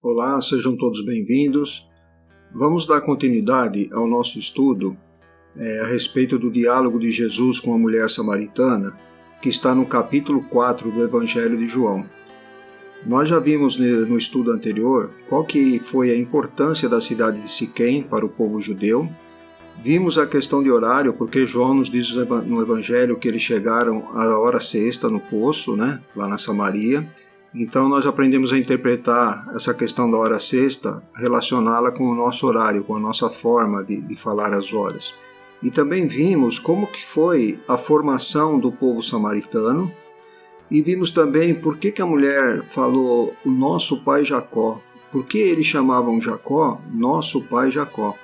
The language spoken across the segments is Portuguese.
Olá, sejam todos bem-vindos. Vamos dar continuidade ao nosso estudo a respeito do diálogo de Jesus com a mulher samaritana, que está no capítulo 4 do Evangelho de João. Nós já vimos no estudo anterior qual que foi a importância da cidade de Siquém para o povo judeu. Vimos a questão de horário, porque João nos diz no Evangelho que eles chegaram à hora sexta no poço, lá na Samaria. Então nós aprendemos a interpretar essa questão da hora sexta, relacioná-la com o nosso horário, com a nossa forma de falar as horas. E também vimos como que foi a formação do povo samaritano, e vimos também por que a mulher falou o nosso pai Jacó, por que eles chamavam Jacó nosso pai Jacó.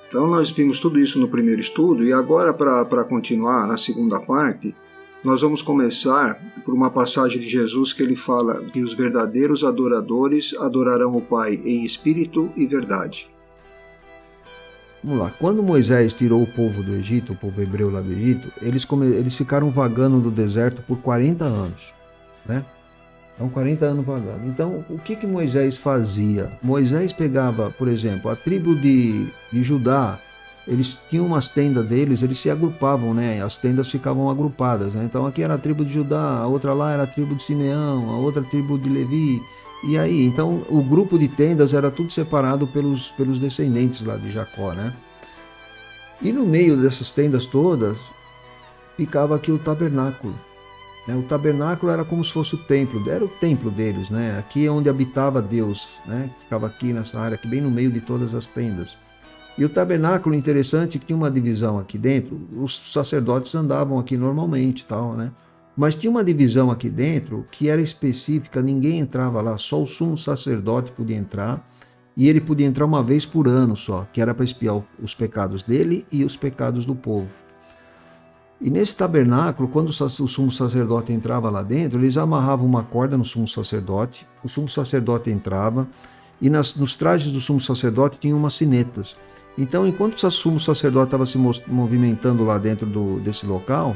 Então nós vimos tudo isso no primeiro estudo, e agora para continuar na segunda parte, nós vamos começar por uma passagem de Jesus que ele fala que os verdadeiros adoradores adorarão o Pai em espírito e verdade. Vamos lá, quando Moisés tirou o povo do Egito, o povo hebreu lá do Egito, eles ficaram vagando no deserto por 40 anos, Então 40 anos vagando. Então o que Moisés fazia? Moisés pegava, por exemplo, a tribo de Judá. Eles tinham umas tendas deles, eles se agrupavam, As tendas ficavam agrupadas, Então aqui era a tribo de Judá, a outra lá era a tribo de Simeão, a outra tribo de Levi. E aí, então o grupo de tendas era tudo separado pelos descendentes lá de Jacó, E no meio dessas tendas todas, ficava aqui o tabernáculo. O tabernáculo era como se fosse o templo, era o templo deles, Aqui é onde habitava Deus, Ficava aqui nessa área, aqui bem no meio de todas as tendas. E o tabernáculo, interessante, que tinha uma divisão aqui dentro, os sacerdotes andavam aqui normalmente, Mas tinha uma divisão aqui dentro que era específica, ninguém entrava lá, só o sumo sacerdote podia entrar, e ele podia entrar uma vez por ano só, que era para expiar os pecados dele e os pecados do povo. E nesse tabernáculo, quando o sumo sacerdote entrava lá dentro, eles amarravam uma corda no sumo sacerdote, o sumo sacerdote entrava, e nos trajes do sumo sacerdote tinham umas sinetas. Então, enquanto o sumo sacerdote estava se movimentando lá dentro desse local,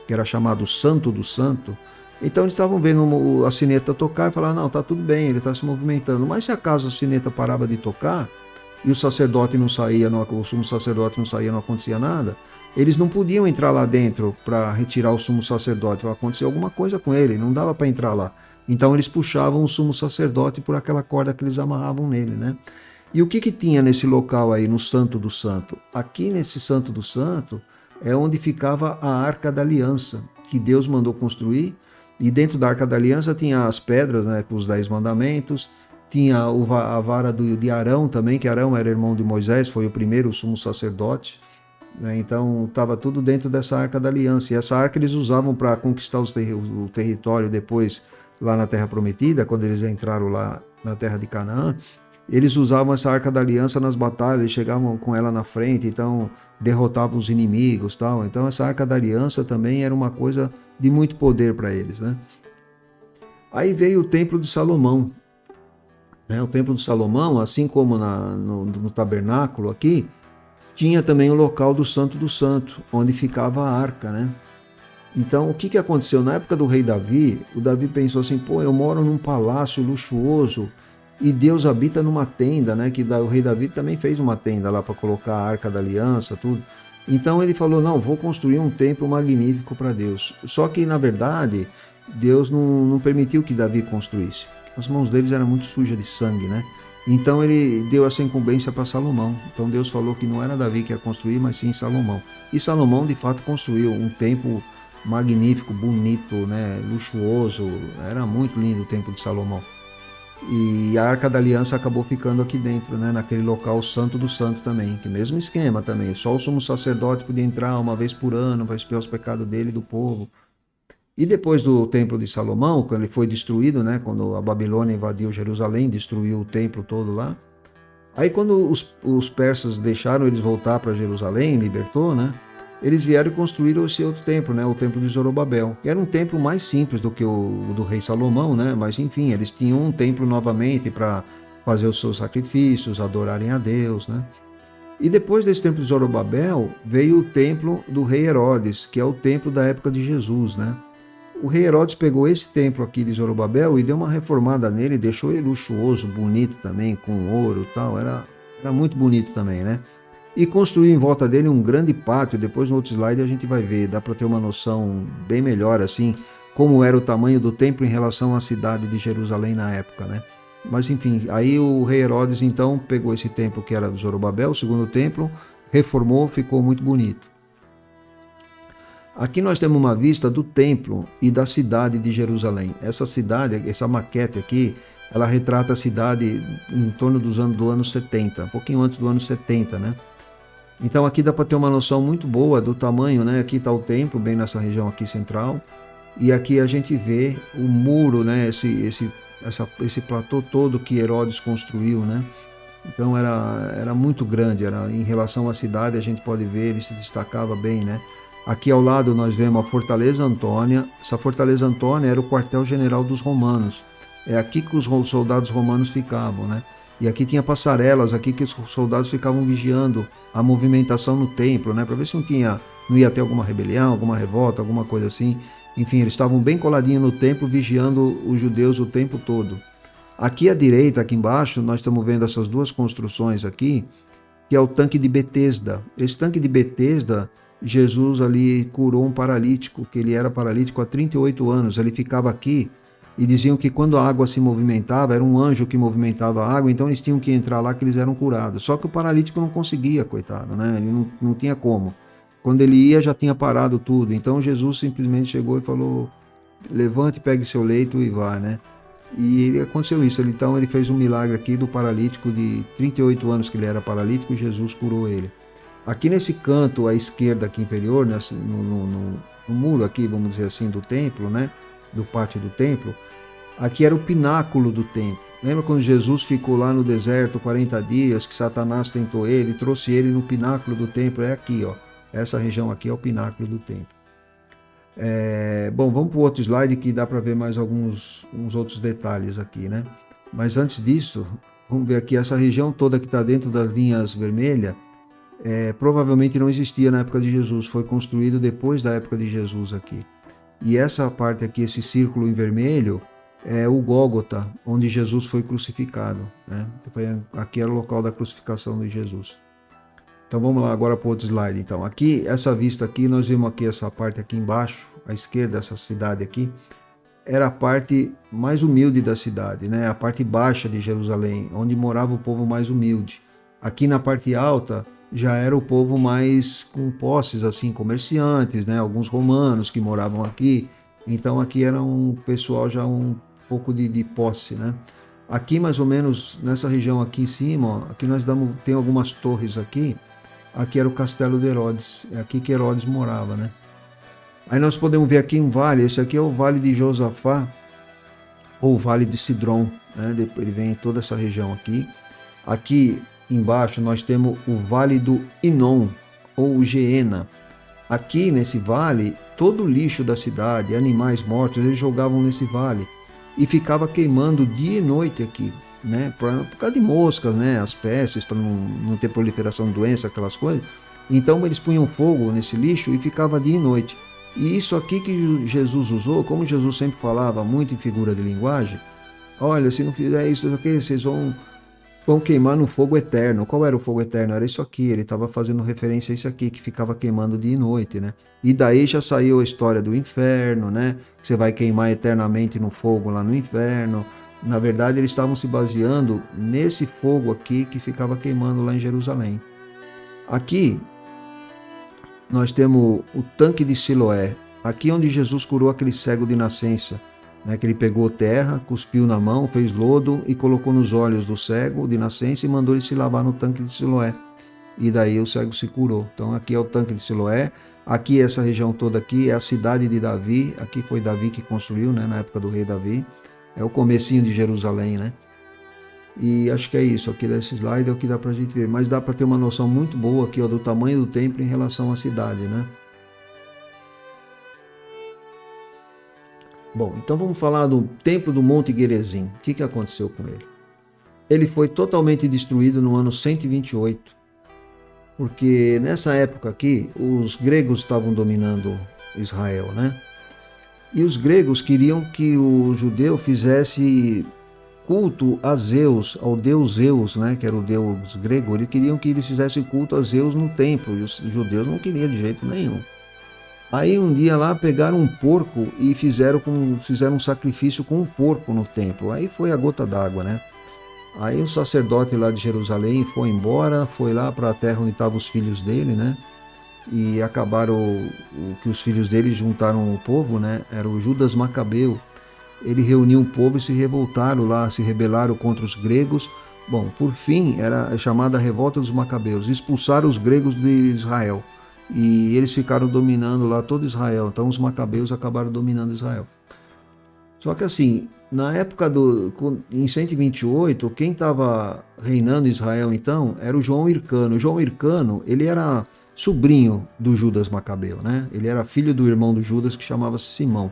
que era chamado Santo do Santo, então eles estavam vendo a sineta tocar e falaram, não, está tudo bem, ele está se movimentando. Mas se acaso a sineta parava de tocar e o sacerdote não saía, o sumo sacerdote não saía, não acontecia nada, eles não podiam entrar lá dentro para retirar o sumo sacerdote, vai acontecer alguma coisa com ele, não dava para entrar lá. Então eles puxavam o sumo sacerdote por aquela corda que eles amarravam nele, E o que tinha nesse local aí, no Santo do Santo? Aqui nesse Santo do Santo é onde ficava a Arca da Aliança, que Deus mandou construir. E dentro da Arca da Aliança tinha as pedras, com os 10 mandamentos. Tinha a vara de Arão também, que Arão era irmão de Moisés, foi o primeiro sumo sacerdote. Então estava tudo dentro dessa Arca da Aliança. E essa arca eles usavam para conquistar o território depois lá na Terra Prometida, quando eles entraram lá na Terra de Canaã. Eles usavam essa Arca da Aliança nas batalhas, eles chegavam com ela na frente, então derrotavam os inimigos, tal. Então essa Arca da Aliança também era uma coisa de muito poder para eles, Aí veio o Templo de Salomão, O Templo de Salomão, assim como no tabernáculo aqui, tinha também o local do Santo do Santo, onde ficava a arca, Então, o que aconteceu? Na época do rei Davi, o Davi pensou assim, eu moro num palácio luxuoso e Deus habita numa tenda, que o rei Davi também fez uma tenda lá para colocar a Arca da Aliança, tudo. Então ele falou, não, vou construir um templo magnífico para Deus. Só que, na verdade, Deus não permitiu que Davi construísse. As mãos deles eram muito sujas de sangue, Então ele deu essa incumbência para Salomão. Então Deus falou que não era Davi que ia construir, mas sim Salomão. E Salomão, de fato, construiu um templo magnífico, bonito, luxuoso. Era muito lindo o Templo de Salomão. E a Arca da Aliança acabou ficando aqui dentro, naquele local Santo do Santo também, que mesmo esquema também, só o sumo sacerdote podia entrar uma vez por ano para expiar os pecados dele e do povo. E depois do Templo de Salomão, quando ele foi destruído, quando a Babilônia invadiu Jerusalém, destruiu o templo todo lá, aí quando os persas deixaram eles voltar para Jerusalém, libertou, eles vieram e construíram esse outro templo, o templo de Zorobabel, que era um templo mais simples do que o do rei Salomão, mas enfim, eles tinham um templo novamente para fazer os seus sacrifícios, adorarem a Deus, E depois desse templo de Zorobabel, veio o templo do rei Herodes, que é o templo da época de Jesus, o rei Herodes pegou esse templo aqui de Zorobabel e deu uma reformada nele, deixou ele luxuoso, bonito também, com ouro e tal, era muito bonito também, né? E construiu em volta dele um grande pátio. Depois no outro slide a gente vai ver, dá para ter uma noção bem melhor assim, como era o tamanho do templo em relação à cidade de Jerusalém na época, né? Mas enfim, aí o rei Herodes então pegou esse templo que era do Zorobabel, o segundo templo, reformou, ficou muito bonito. Aqui nós temos uma vista do templo e da cidade de Jerusalém. Essa cidade, essa maquete aqui, ela retrata a cidade em torno do ano 70, um pouquinho antes do ano 70, né? Então aqui dá para ter uma noção muito boa do tamanho, né? Aqui está o templo, bem nessa região aqui central. E aqui a gente vê o muro, né? Esse platô todo que Herodes construiu, né? Então era muito grande, era em relação à cidade, a gente pode ver, ele se destacava bem, né? Aqui ao lado nós vemos a Fortaleza Antônia. Essa Fortaleza Antônia era o quartel-general dos romanos. É aqui que os soldados romanos ficavam, né? E aqui tinha passarelas, aqui que os soldados ficavam vigiando a movimentação no templo, né? Para ver se não ia ter alguma rebelião, alguma revolta, alguma coisa assim. Enfim, eles estavam bem coladinhos no templo, vigiando os judeus o tempo todo. Aqui à direita, aqui embaixo, nós estamos vendo essas duas construções aqui, que é o tanque de Betesda. Esse tanque de Betesda, Jesus ali curou um paralítico, que ele era paralítico há 38 anos. Ele ficava aqui e diziam que quando a água se movimentava, era um anjo que movimentava a água, então eles tinham que entrar lá que eles eram curados. Só que o paralítico não conseguia, coitado, né? Ele não tinha como. Quando ele ia, já tinha parado tudo. Então Jesus simplesmente chegou e falou: levante, pegue seu leito e vá, né? E aconteceu isso. Então ele fez um milagre aqui do paralítico de 38 anos que ele era paralítico, e Jesus curou ele. Aqui nesse canto à esquerda aqui inferior, no muro aqui, vamos dizer assim, do templo, né? Do pátio do templo, aqui era o pináculo do templo. Lembra quando Jesus ficou lá no deserto 40 dias, que Satanás tentou ele, trouxe ele no pináculo do templo? É aqui, ó. Essa região aqui é o pináculo do templo. Bom, vamos para o outro slide que dá para ver mais uns outros detalhes aqui, né? Mas antes disso, vamos ver aqui essa região toda que está dentro das linhas vermelhas. Provavelmente não existia na época de Jesus, foi construído depois da época de Jesus aqui. E essa parte aqui, esse círculo em vermelho, é o Gólgota, onde Jesus foi crucificado, né? Aqui era o local da crucificação de Jesus. Então vamos lá agora para o outro slide. Então aqui, essa vista aqui, nós vimos aqui essa parte aqui embaixo, à esquerda, essa cidade aqui, era a parte mais humilde da cidade, né? A parte baixa de Jerusalém, onde morava o povo mais humilde. Aqui na parte alta já era o povo mais com posses, assim, comerciantes, né? Alguns romanos que moravam aqui. Então aqui era um pessoal já um pouco de posse, né? Aqui mais ou menos nessa região aqui em cima, ó, aqui tem algumas torres aqui. Aqui era o castelo de Herodes, é aqui que Herodes morava, né? Aí nós podemos ver aqui um vale, esse aqui é o Vale de Josafá, ou o Vale de Sidrom, né? Ele vem em toda essa região aqui. Aqui embaixo nós temos o Vale do Inom, ou o Geena. Aqui nesse vale, todo o lixo da cidade, animais mortos, eles jogavam nesse vale e ficava queimando dia e noite aqui, né? Por causa de moscas, né? As pestes, para não ter proliferação de doença, aquelas coisas. Então eles punham fogo nesse lixo e ficava dia e noite. E isso aqui que Jesus usou, como Jesus sempre falava muito em figura de linguagem, olha, se não fizer isso aqui, vocês vão queimar no fogo eterno. Qual era o fogo eterno? Era isso aqui, ele estava fazendo referência a isso aqui, que ficava queimando dia e noite, né? E daí já saiu a história do inferno, né? Que você vai queimar eternamente no fogo lá no inferno. Na verdade, eles estavam se baseando nesse fogo aqui que ficava queimando lá em Jerusalém. Aqui, nós temos o tanque de Siloé. Aqui onde Jesus curou aquele cego de nascença, né, que ele pegou terra, cuspiu na mão, fez lodo e colocou nos olhos do cego de nascença e mandou ele se lavar no tanque de Siloé. E daí o cego se curou. Então aqui é o tanque de Siloé. Aqui essa região toda aqui é a cidade de Davi. Aqui foi Davi que construiu, né, na época do rei Davi. É o comecinho de Jerusalém, né? E acho que é isso. Aqui desse slide é o que dá pra gente ver. Mas dá para ter uma noção muito boa aqui, ó, do tamanho do templo em relação à cidade, né? Bom, então vamos falar do templo do Monte Gerizim. O que aconteceu com ele? Ele foi totalmente destruído no ano 128, porque nessa época aqui, os gregos estavam dominando Israel, né? E os gregos queriam que o judeu fizesse culto a Zeus, ao deus Zeus, né, que era o deus grego. Eles queriam que eles fizessem culto a Zeus no templo, e os judeus não queriam de jeito nenhum. Aí um dia lá pegaram um porco e fizeram um sacrifício com um porco no templo. Aí foi a gota d'água, né? Aí o sacerdote lá de Jerusalém foi embora, foi lá para a terra onde estavam os filhos dele, né? E acabaram que os filhos dele juntaram o povo, né? Era o Judas Macabeu. Ele reuniu o povo e se revoltaram lá, se rebelaram contra os gregos. Bom, por fim, era chamada a Revolta dos Macabeus. Expulsaram os gregos de Israel. E eles ficaram dominando lá todo Israel. Então os Macabeus acabaram dominando Israel. Só que assim, na época em 128, quem estava reinando Israel então era o João Hircano. O João Hircano, ele era sobrinho do Judas Macabeu, né? Ele era filho do irmão do Judas, que chamava-se Simão.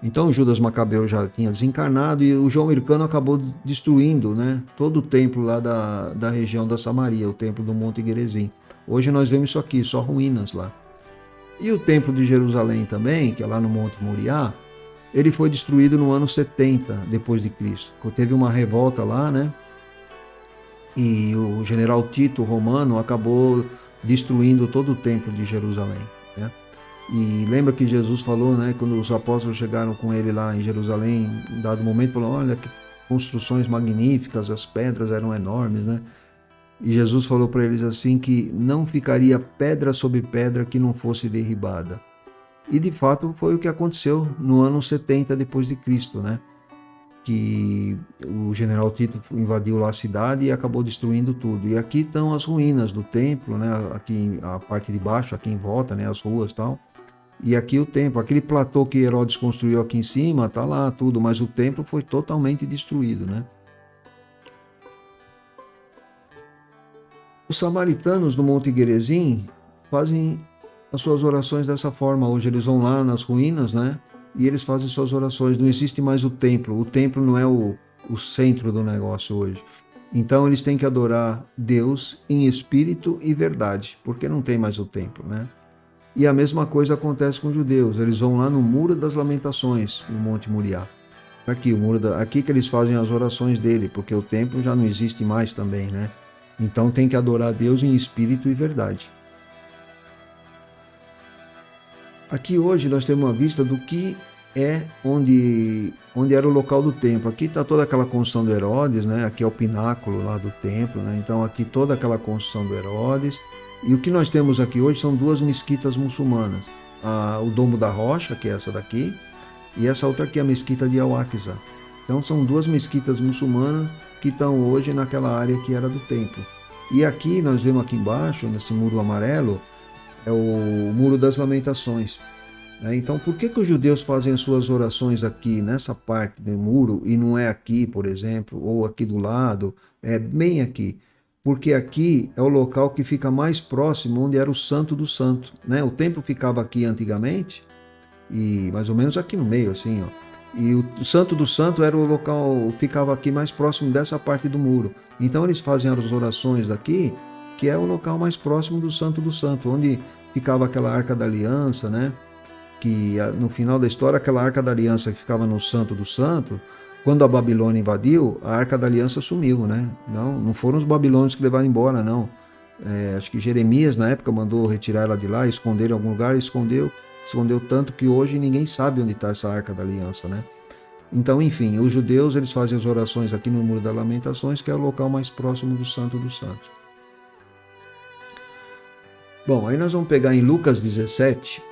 Então o Judas Macabeu já tinha desencarnado e o João Hircano acabou destruindo, né, todo o templo lá da região da Samaria, o templo do Monte Gerizim. Hoje nós vemos isso aqui, só ruínas lá. E o templo de Jerusalém também, que é lá no Monte Moriá, ele foi destruído no ano 70 depois de Cristo. Teve uma revolta lá, né? E o general Tito romano acabou destruindo todo o templo de Jerusalém, né? E lembra que Jesus falou, né, quando os apóstolos chegaram com ele lá em Jerusalém, em dado momento, falou: olha que construções magníficas, as pedras eram enormes, né? E Jesus falou para eles assim que não ficaria pedra sobre pedra que não fosse derribada. E de fato foi o que aconteceu no ano 70 depois de Cristo, né? Que o general Tito invadiu lá a cidade e acabou destruindo tudo. E aqui estão as ruínas do templo, né? Aqui a parte de baixo, aqui em volta, né? As ruas e tal. E aqui o templo, aquele platô que Herodes construiu aqui em cima, tá lá tudo, mas o templo foi totalmente destruído, né? Os samaritanos do Monte Gerizim fazem as suas orações dessa forma. Hoje eles vão lá nas ruínas, né? E eles fazem suas orações. Não existe mais o templo. O templo não é o centro do negócio hoje. Então eles têm que adorar Deus em espírito e verdade, porque não tem mais o templo, né? E a mesma coisa acontece com os judeus. Eles vão lá no Muro das Lamentações, no Monte Moriá. Aqui, aqui que eles fazem as orações dele, porque o templo já não existe mais também, né? Então tem que adorar Deus em espírito e verdade. Aqui hoje nós temos uma vista do que é onde era o local do templo. Aqui está toda aquela construção do Herodes, né? Aqui é o pináculo lá do templo, né? Então aqui toda aquela construção do Herodes. E o que nós temos aqui hoje são duas mesquitas muçulmanas. O Domo da Rocha, que é essa daqui, e essa outra aqui, a mesquita de Al-Aqsa. Então são duas mesquitas muçulmanas que estão hoje naquela área que era do templo. E aqui nós vemos aqui embaixo, nesse muro amarelo, é o Muro das Lamentações. Então por que os judeus fazem as suas orações aqui, nessa parte do muro, e não é aqui, por exemplo, ou aqui do lado, é bem aqui? Porque aqui é o local que fica mais próximo onde era o Santo do Santo, né? O templo ficava aqui antigamente, e mais ou menos aqui no meio, assim, ó. E o Santo do Santo era o local, ficava aqui mais próximo dessa parte do muro. Então eles fazem as orações daqui, que é o local mais próximo do Santo do Santo, onde ficava aquela Arca da Aliança, né? Que no final da história, aquela Arca da Aliança que ficava no Santo do Santo, quando a Babilônia invadiu, a Arca da Aliança sumiu, né? Não foram os babilônios que levaram embora, não. Acho que Jeremias, na época, mandou retirar ela de lá, esconder em algum lugar, escondeu tanto que hoje ninguém sabe onde está essa Arca da Aliança, né? Então, enfim, os judeus, eles fazem as orações aqui no Muro das Lamentações, que é o local mais próximo do Santo dos Santos. Bom, aí nós vamos pegar em Lucas 17,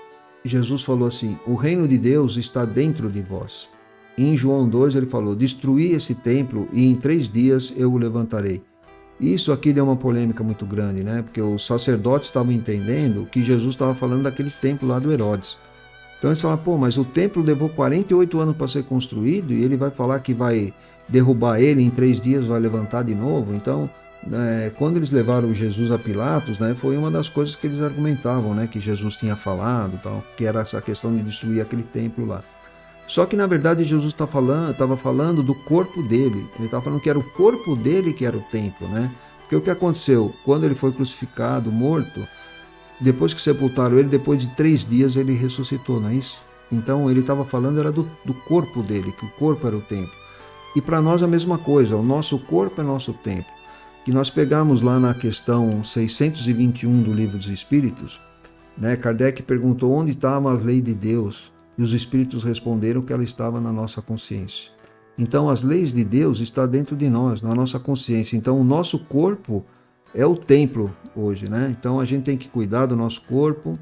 Jesus falou assim: o reino de Deus está dentro de vós. E em João 2 ele falou: destruí esse templo e em 3 dias eu o levantarei. Isso aqui deu uma polêmica muito grande, né? Porque os sacerdotes estavam entendendo que Jesus estava falando daquele templo lá do Herodes. Então eles falaram: pô, mas o templo levou 48 anos para ser construído e ele vai falar que vai derrubar ele em 3 dias, vai levantar de novo. Então, quando eles levaram Jesus a Pilatos, né, foi uma das coisas que eles argumentavam, né, que Jesus tinha falado, tal, que era essa questão de destruir aquele templo lá. Só que na verdade Jesus estava falando do corpo dele. Ele estava falando que era o corpo dele que era o templo, né? Porque o que aconteceu? Quando ele foi crucificado, morto, depois que sepultaram ele, depois de 3 dias ele ressuscitou, não é isso? Então ele estava falando era do corpo dele, que o corpo era o templo. E para nós a mesma coisa, o nosso corpo é nosso templo. Que nós pegamos lá na questão 621 do Livro dos Espíritos, né, Kardec perguntou onde estava a lei de Deus, e os Espíritos responderam que ela estava na nossa consciência. Então as leis de Deus estão dentro de nós, na nossa consciência. Então o nosso corpo é o templo hoje, né? Então a gente tem que cuidar do nosso corpo,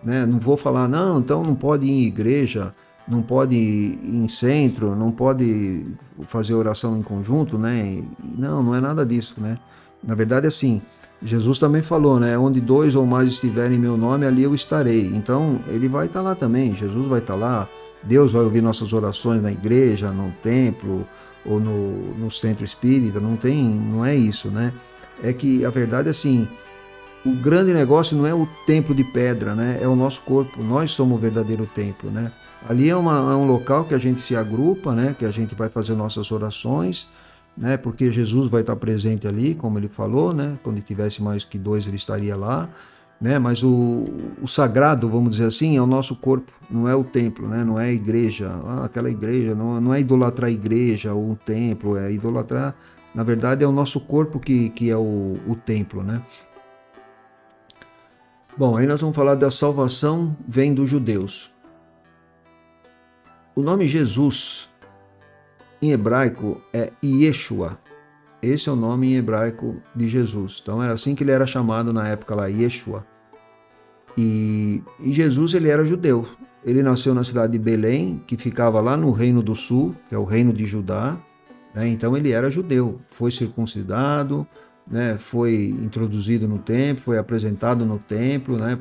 né? Não vou falar, não, então não pode ir em igreja, não pode ir em centro, não pode fazer oração em conjunto, né? Não, não é nada disso, né? Na verdade, assim, Jesus também falou, né? Onde 2 ou mais estiverem em meu nome, ali eu estarei. Então, ele vai estar lá também, Jesus vai estar lá, Deus vai ouvir nossas orações na igreja, no templo ou no centro espírita, não é isso, né? É que a verdade é assim, o grande negócio não é o templo de pedra, né? É o nosso corpo, nós somos o verdadeiro templo, né? Ali é um local que a gente se agrupa, né? Que a gente vai fazer nossas orações, né? Porque Jesus vai estar presente ali, como ele falou, né? Quando tivesse mais que 2, ele estaria lá, né? Mas o sagrado, vamos dizer assim, é o nosso corpo, não é o templo, né? Não é a igreja, aquela igreja, não é idolatrar a igreja ou um templo, é idolatrar, na verdade é o nosso corpo que é o templo, né? Bom, aí nós vamos falar da salvação vem dos judeus. O nome Jesus em hebraico é Yeshua. Esse é o nome em hebraico de Jesus. Então era assim que ele era chamado na época lá, Yeshua. E Jesus ele era judeu. Ele nasceu na cidade de Belém, que ficava lá no Reino do Sul, que é o Reino de Judá, né? Então ele era judeu, foi circuncidado, né? Foi introduzido no templo, foi apresentado no templo, né?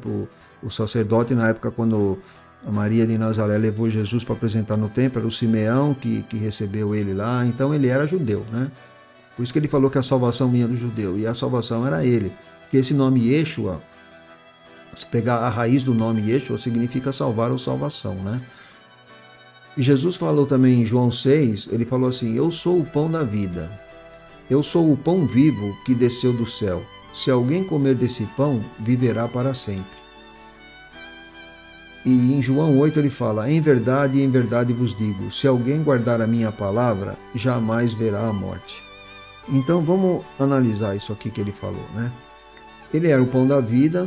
O sacerdote na época quando a Maria de Nazaré levou Jesus para apresentar no templo, era o Simeão que recebeu ele lá, então ele era judeu, né? Por isso que ele falou que a salvação vinha do judeu, e a salvação era ele. Porque esse nome Yeshua, se pegar a raiz do nome Yeshua, significa salvar ou salvação, né? E Jesus falou também em João 6, ele falou assim, eu sou o pão da vida, eu sou o pão vivo que desceu do céu. Se alguém comer desse pão, viverá para sempre. E em João 8 ele fala, em verdade vos digo, se alguém guardar a minha palavra, jamais verá a morte. Então vamos analisar isso aqui que ele falou, né? Ele era o pão da vida,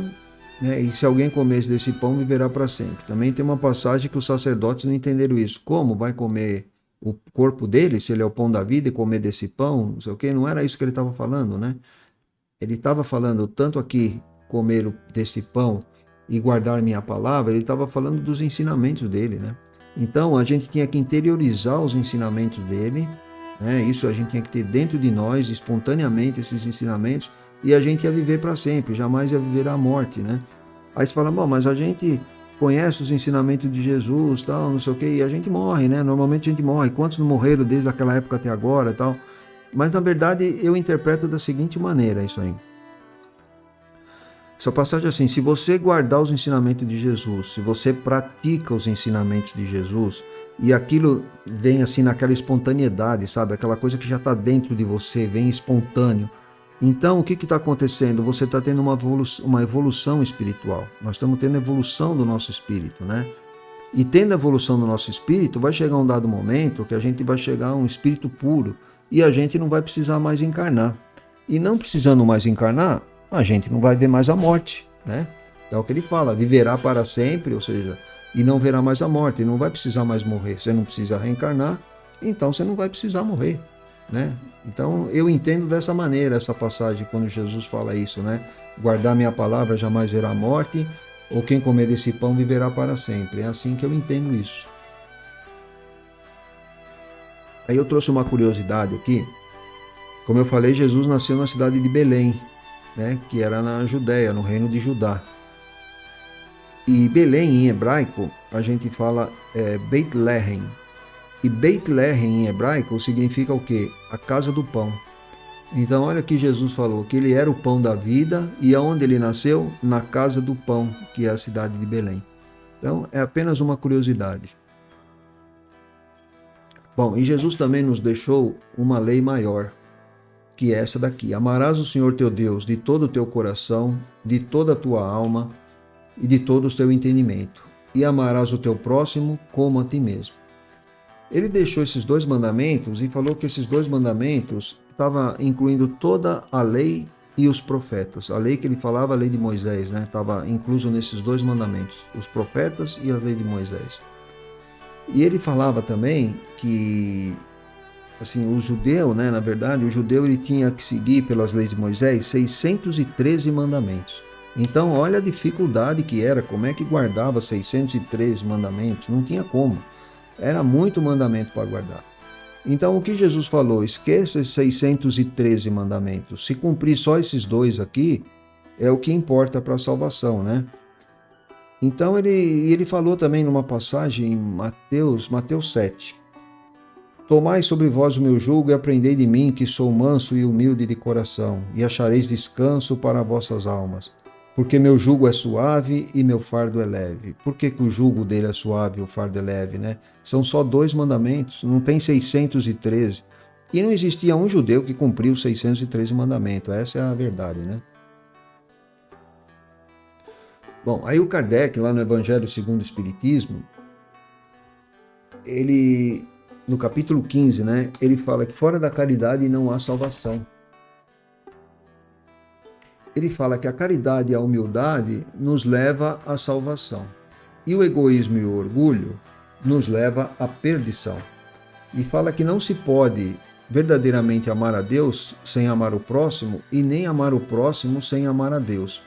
né? E se alguém comesse desse pão, viverá para sempre. Também tem uma passagem que os sacerdotes não entenderam isso. Como vai comer o corpo dele, se ele é o pão da vida, e comer desse pão, não sei o quê? Não era isso que ele estava falando, né? Ele estava falando tanto aqui, comer desse pão e guardar minha palavra, ele estava falando dos ensinamentos dele, né? Então a gente tinha que interiorizar os ensinamentos dele, né? Isso a gente tinha que ter dentro de nós, espontaneamente, esses ensinamentos, e a gente ia viver para sempre, jamais ia viver a morte, né? Aí você fala, bom, mas a gente conhece os ensinamentos de Jesus, tal, não sei o quê, e a gente morre, né? Normalmente a gente morre. Quantos não morreram desde aquela época até agora, tal? Mas na verdade eu interpreto da seguinte maneira isso aí. Essa passagem é assim, se você guardar os ensinamentos de Jesus, se você pratica os ensinamentos de Jesus, e aquilo vem assim naquela espontaneidade, sabe? Aquela coisa que já está dentro de você, vem espontâneo. Então, o que está acontecendo? Você está tendo uma evolução espiritual. Nós estamos tendo evolução do nosso espírito, né? E tendo a evolução do nosso espírito, vai chegar um dado momento que a gente vai chegar a um espírito puro e a gente não vai precisar mais encarnar. E não precisando mais encarnar, a gente não vai ver mais a morte, né? É o que ele fala, viverá para sempre, ou seja, e não verá mais a morte, e não vai precisar mais morrer. Você não precisa reencarnar, então você não vai precisar morrer, né? Então eu entendo dessa maneira essa passagem quando Jesus fala isso, né? Guardar minha palavra jamais verá a morte, ou quem comer desse pão viverá para sempre. É assim que eu entendo isso. Aí eu trouxe uma curiosidade aqui. Como eu falei, Jesus nasceu na cidade de Belém, né? Que era na Judéia, no reino de Judá. E Belém em hebraico a gente fala Beit Lehem. E Beit Lehem em hebraico significa o quê? A casa do pão. Então olha que Jesus falou, que ele era o pão da vida, e aonde ele nasceu? Na casa do pão, que é a cidade de Belém. Então é apenas uma curiosidade. Bom, e Jesus também nos deixou uma lei maior, que é essa daqui. Amarás o Senhor teu Deus de todo o teu coração, de toda a tua alma e de todo o teu entendimento. e amarás o teu próximo como a ti mesmo. Ele deixou esses 2 mandamentos e falou que esses 2 mandamentos estavam incluindo toda a lei e os profetas. A lei que ele falava, a lei de Moisés, né? Estava incluso nesses 2 mandamentos, os profetas e a lei de Moisés. E ele falava também que, assim, o judeu, né? Na verdade, o judeu ele tinha que seguir pelas leis de Moisés 613 mandamentos. Então, olha a dificuldade que era, como é que guardava 613 mandamentos? Não tinha como. Era muito mandamento para guardar. Então, o que Jesus falou? Esqueça esses 613 mandamentos. Se cumprir só esses 2 aqui, é o que importa para a salvação, né? Então, ele falou também numa passagem em Mateus 7. Tomai sobre vós o meu jugo e aprendei de mim, que sou manso e humilde de coração, e achareis descanso para vossas almas. Porque meu jugo é suave e meu fardo é leve. Por que o jugo dele é suave e o fardo é leve, né? São só 2 mandamentos, não tem 613. E não existia um judeu que cumpriu os 613 mandamentos. Essa é a verdade, né? Bom, aí o Kardec, lá no Evangelho segundo o Espiritismo, ele, no capítulo 15, né? Ele fala que fora da caridade não há salvação. Ele fala que a caridade e a humildade nos leva à salvação. E o egoísmo e o orgulho nos leva à perdição. E fala que não se pode verdadeiramente amar a Deus sem amar o próximo e nem amar o próximo sem amar a Deus.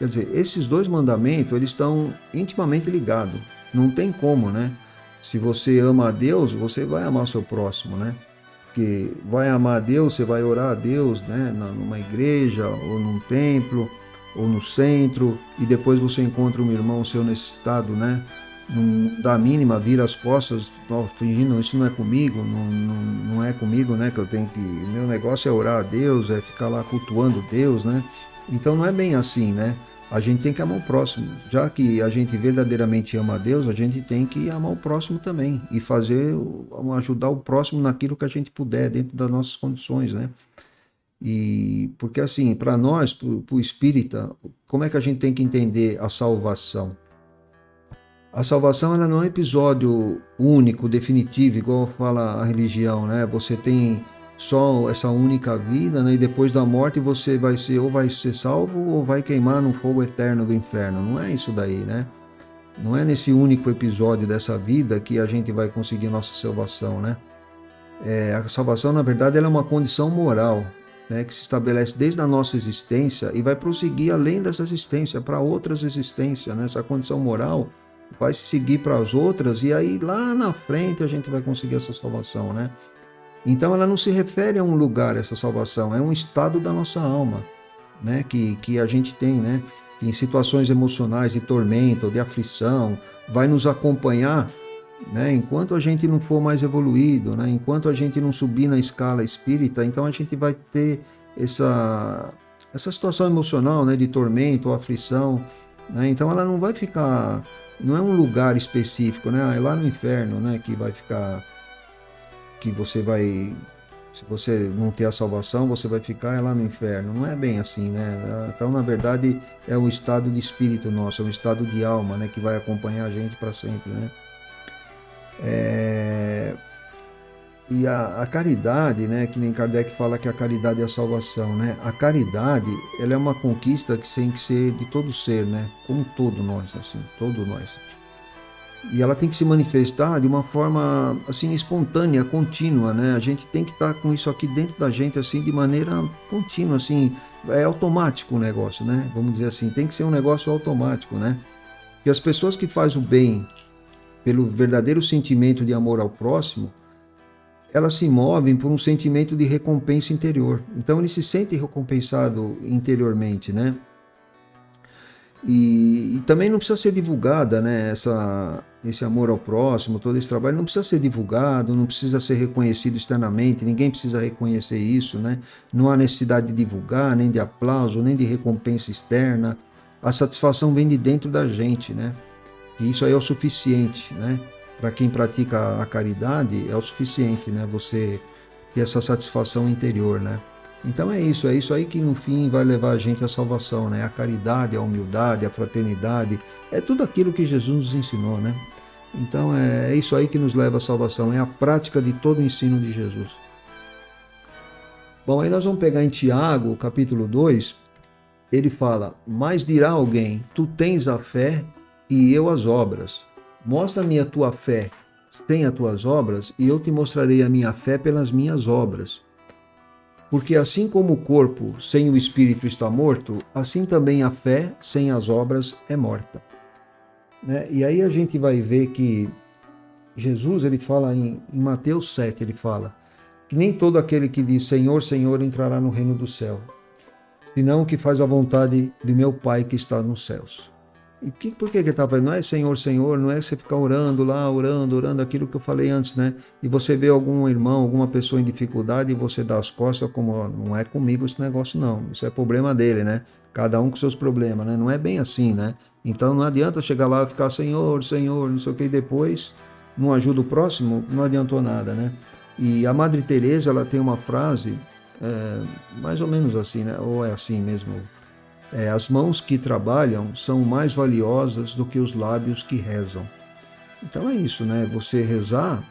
Quer dizer, esses 2 mandamentos, eles estão intimamente ligados. Não tem como, né? Se você ama a Deus, você vai amar o seu próximo, né? Que vai amar a Deus, você vai orar a Deus, né, numa igreja, ou num templo, ou no centro, e depois você encontra um irmão seu nesse estado, né, não dá a mínima, vira as costas, fingindo, isso não é comigo, não é comigo, né, que eu tenho que, o meu negócio é orar a Deus, é ficar lá cultuando Deus, né, então não é bem assim, né. A gente tem que amar o próximo. Já que a gente verdadeiramente ama a Deus, a gente tem que amar o próximo também. E ajudar o próximo naquilo que a gente puder, dentro das nossas condições, né? E porque assim, para nós, para o espírita, como é que a gente tem que entender a salvação? A salvação ela não é um episódio único, definitivo, igual fala a religião, né? Você tem só essa única vida, né? E depois da morte você vai ser salvo ou vai queimar no fogo eterno do inferno. Não é isso daí, né? Não é nesse único episódio dessa vida que a gente vai conseguir nossa salvação, né? A salvação, na verdade, ela é uma condição moral, né? Que se estabelece desde a nossa existência e vai prosseguir além dessa existência, para outras existências, né? Essa condição moral vai se seguir para as outras e aí lá na frente a gente vai conseguir essa salvação, né? Então ela não se refere a um lugar, essa salvação, é um estado da nossa alma, né? Que a gente tem, né? Em situações emocionais de tormento, de aflição, vai nos acompanhar, né? Enquanto a gente não for mais evoluído, né? Enquanto a gente não subir na escala espírita, então a gente vai ter essa situação emocional, né? De tormento ou aflição, né? Então ela não vai ficar, não é um lugar específico, né? É lá no inferno, né? Que vai ficar, que você vai, se você não ter a salvação, você vai ficar lá no inferno. Não é bem assim, né? Então, na verdade, é um estado de espírito nosso, é um estado de alma, né? Que vai acompanhar a gente para sempre, né? E a caridade, né? Que nem Kardec fala que a caridade é a salvação, né? A caridade, ela é uma conquista que tem que ser de todo ser, né? Como todo nós, assim, todo nós. E ela tem que se manifestar de uma forma assim espontânea, contínua, né? A gente tem que estar com isso aqui dentro da gente assim de maneira contínua, assim, é automático o negócio, né? Vamos dizer assim, tem que ser um negócio automático, né? E as pessoas que fazem o bem pelo verdadeiro sentimento de amor ao próximo, elas se movem por um sentimento de recompensa interior. Então ele se sente recompensado interiormente, né? E também não precisa ser divulgada, né, esse amor ao próximo, todo esse trabalho não precisa ser divulgado, não precisa ser reconhecido externamente, ninguém precisa reconhecer isso, né? Não há necessidade de divulgar, nem de aplauso, nem de recompensa externa. A satisfação vem de dentro da gente, né? E isso aí é o suficiente, né? Para quem pratica a caridade é o suficiente, né? Você ter essa satisfação interior, né? Então é isso aí que no fim vai levar a gente à salvação, né? A caridade, a humildade, a fraternidade, é tudo aquilo que Jesus nos ensinou, né? Então é isso aí que nos leva à salvação, é a prática de todo o ensino de Jesus. Bom, aí nós vamos pegar em Tiago, capítulo 2, ele fala: mas dirá alguém, tu tens a fé e eu as obras. Mostra-me a tua fé sem as tuas obras, e eu te mostrarei a minha fé pelas minhas obras. Porque assim como o corpo sem o espírito está morto, assim também a fé sem as obras é morta. Né? E aí a gente vai ver que Jesus, ele fala em Mateus 7, ele fala que nem todo aquele que diz Senhor, Senhor entrará no reino do céu, senão o que faz a vontade de meu Pai que está nos céus. E por que ele está falando? Não é Senhor, Senhor, não é você ficar orando lá, orando, aquilo que eu falei antes, né? E você vê algum irmão, alguma pessoa em dificuldade e você dá as costas como, ó, não é comigo esse negócio não, isso é problema dele, né? Cada um com seus problemas, né? Não é bem assim, né? Então não adianta chegar lá e ficar Senhor, Senhor, não sei o que, e depois não ajuda o próximo, não adiantou nada, né? E a Madre Teresa, ela tem uma frase, mais ou menos assim, né? Ou é assim mesmo... as mãos que trabalham são mais valiosas do que os lábios que rezam. Então é isso, né? Você rezar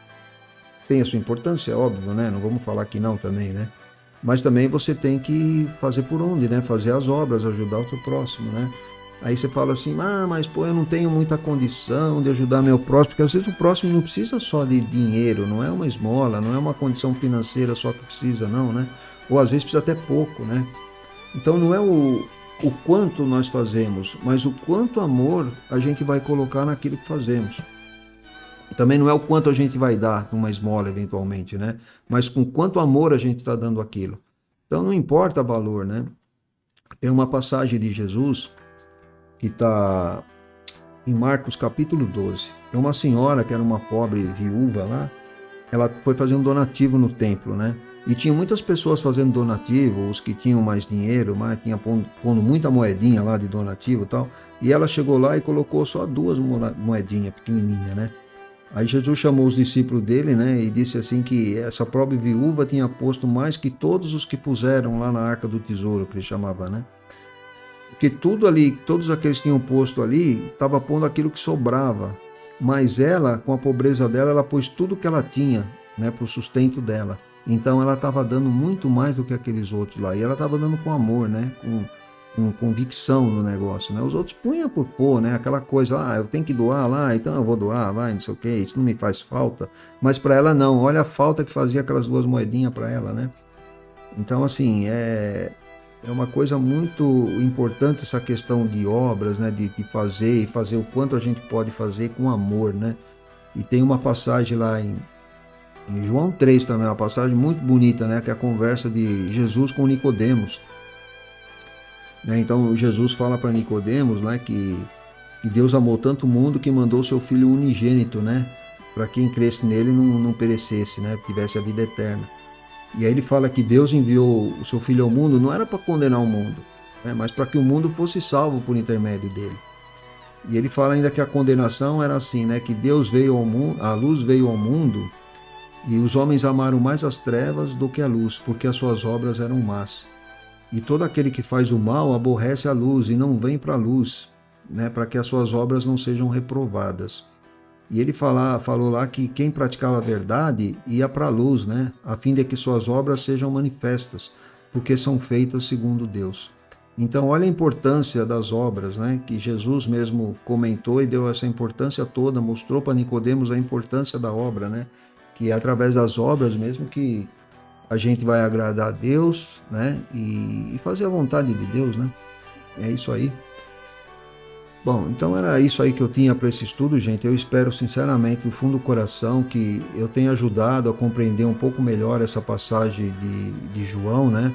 tem a sua importância, óbvio, né? Não vamos falar que não também, né? Mas também você tem que fazer por onde, né? Fazer as obras, ajudar o teu próximo, né? Aí você fala assim, mas pô, eu não tenho muita condição de ajudar meu próximo, porque às vezes o próximo não precisa só de dinheiro, não é uma esmola, não é uma condição financeira só que precisa, não, né? Ou às vezes precisa até pouco, né? Então não é o quanto nós fazemos, mas o quanto amor a gente vai colocar naquilo que fazemos. E também não é o quanto a gente vai dar numa esmola eventualmente, né? Mas com quanto amor a gente está dando aquilo. Então não importa o valor, né? Tem uma passagem de Jesus que está em Marcos capítulo 12. É uma senhora que era uma pobre viúva lá, ela foi fazer um donativo no templo, né? E tinha muitas pessoas fazendo donativo, os que tinham mais dinheiro, mas tinha pondo muita moedinha lá de donativo e tal. E ela chegou lá e colocou só 2 moedinhas pequenininhas, né? Aí Jesus chamou os discípulos dele, né? E disse assim que essa pobre viúva tinha posto mais que todos os que puseram lá na arca do tesouro, que ele chamava, né? Porque tudo ali, todos aqueles que tinham posto ali, estava pondo aquilo que sobrava. Mas ela, com a pobreza dela, ela pôs tudo que ela tinha, né? Para o sustento dela. Então ela estava dando muito mais do que aqueles outros lá. E ela estava dando com amor, né? Com convicção no negócio, né? Os outros punham por pôr, né? Aquela coisa, eu tenho que doar lá, então eu vou doar, vai, não sei o que, isso não me faz falta. Mas para ela não, olha a falta que fazia aquelas 2 moedinhas para ela, né? Então, assim, é uma coisa muito importante essa questão de obras, né? De fazer, e fazer o quanto a gente pode fazer com amor, né? E tem uma passagem lá em João 3 também, uma passagem muito bonita, né? Que é a conversa de Jesus com Nicodemos. Né? Então Jesus fala para Nicodemos, né? Que Deus amou tanto o mundo que mandou o seu Filho unigênito, né? Para quem cresce nele não perecesse, né? Tivesse a vida eterna. E aí ele fala que Deus enviou o seu Filho ao mundo, não era para condenar o mundo, né? Mas para que o mundo fosse salvo por intermédio dele. E ele fala ainda que a condenação era assim, né? Que Deus veio ao mundo, a luz veio ao mundo, e os homens amaram mais as trevas do que a luz, porque as suas obras eram más. E todo aquele que faz o mal aborrece a luz e não vem para a luz, né, para que as suas obras não sejam reprovadas. E ele falou lá que quem praticava a verdade ia para a luz, né, a fim de que suas obras sejam manifestas, porque são feitas segundo Deus. Então olha a importância das obras, né, que Jesus mesmo comentou e deu essa importância toda, mostrou para Nicodemos a importância da obra, né, que é através das obras mesmo que a gente vai agradar a Deus, né? E fazer a vontade de Deus, né? É isso aí. Bom, então era isso aí que eu tinha para esse estudo, gente. Eu espero sinceramente, do fundo do coração, que eu tenha ajudado a compreender um pouco melhor essa passagem de João, né?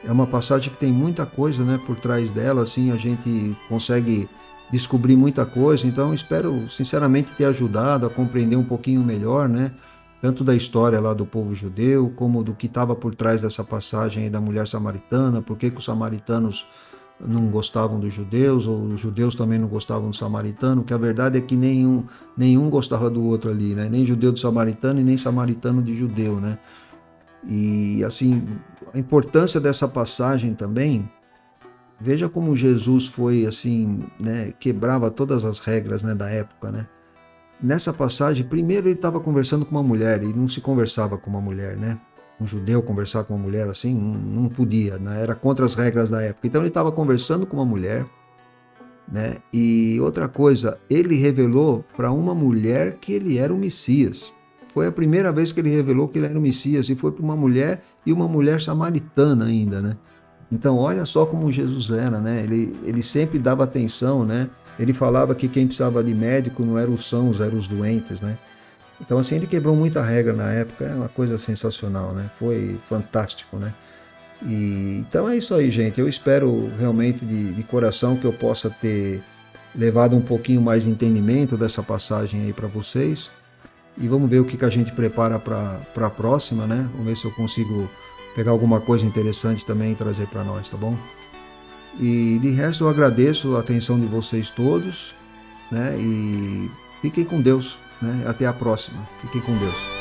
É uma passagem que tem muita coisa, né? Por trás dela, assim, a gente consegue descobrir muita coisa. Então eu espero sinceramente ter ajudado a compreender um pouquinho melhor, né? Tanto da história lá do povo judeu, como do que estava por trás dessa passagem aí da mulher samaritana, por que os samaritanos não gostavam dos judeus, ou os judeus também não gostavam do samaritano, que a verdade é que nenhum gostava do outro ali, né? Nem judeu do samaritano e nem samaritano de judeu, né? E assim, a importância dessa passagem também, veja como Jesus foi assim, né, quebrava todas as regras, né, da época, né? Nessa passagem, primeiro ele estava conversando com uma mulher e não se conversava com uma mulher, né? Um judeu conversar com uma mulher assim, não podia, né? Era contra as regras da época. Então ele estava conversando com uma mulher, né? E outra coisa, ele revelou para uma mulher que ele era o Messias. Foi a primeira vez que ele revelou que ele era o Messias, e foi para uma mulher, e uma mulher samaritana ainda, né? Então olha só como Jesus era, né? Ele sempre dava atenção, né? Ele falava que quem precisava de médico não eram os sãos, eram os doentes, né? Então assim, ele quebrou muita regra na época, é uma coisa sensacional, né? Foi fantástico, né? E, então é isso aí, gente. Eu espero realmente de coração que eu possa ter levado um pouquinho mais de entendimento dessa passagem aí para vocês. E vamos ver o que a gente prepara para a próxima, né? Vamos ver se eu consigo pegar alguma coisa interessante também e trazer para nós, tá bom? E de resto eu agradeço a atenção de vocês todos, né? E fiquem com Deus, né? Até a próxima. Fiquem com Deus.